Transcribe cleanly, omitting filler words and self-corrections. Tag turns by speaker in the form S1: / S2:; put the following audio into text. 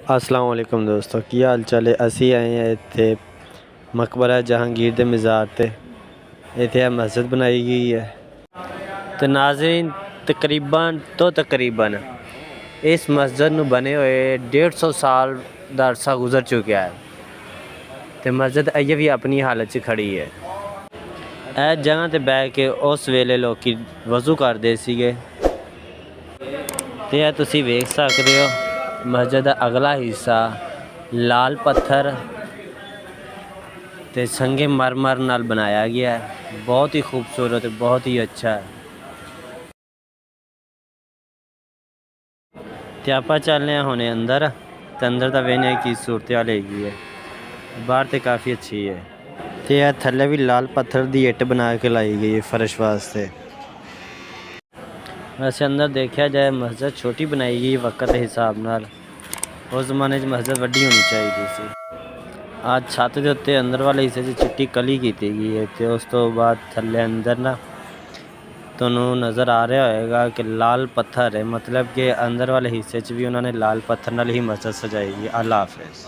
S1: अस्सलाम वालेकुम दोस्तों, की हाल चाल है। असी आए हैं इत्थे मकबरा जहांगीर दे मज़ार ते। इत्थे मस्जिद बनाई गई है तो नाज़रीन तकरीबन इस मस्जिद नूं बने हुए 150 साल दा अरसा गुजर चुका है तो मस्जिद अजें भी अपनी हालत च खड़ी है। इस जगह ते बैठ के उस वेले लोग वज़ू करते सीगे ते तुसीं वेख सकदे हो मस्जिद दा अगला हिस्सा लाल पत्थर ते संगे मरमर नाल बनाया गया है। बहुत ही खूबसूरत, बहुत ही अच्छा है। ते आपां चलने हुणे अंदर ते अंदर दा वेखने की सूरत हाल हैगी है। बाहर तो काफ़ी अच्छी है ते थल्ले भी लाल पत्थर दी इट बना के लाई गई है फर्श वास्ते। वैसे अंदर देखा जाए मस्जिद छोटी बनाई गई वक्त के हिसाब नाल, उस जमाने मस्जिद वड्डी होनी चाहिए सी। आज छत के उत्ते अंदर वाले हिस्से च चिट्टी कली की गई है तो उस तो बाद थल्ले अंदर ना तुहानू नज़र आ रहा होएगा कि लाल पत्थर है, मतलब कि अंदर वाले हिस्से च भी उन्होंने लाल पत्थर नाल ही मस्जिद सजाई है। अल्लाह हाफिज़।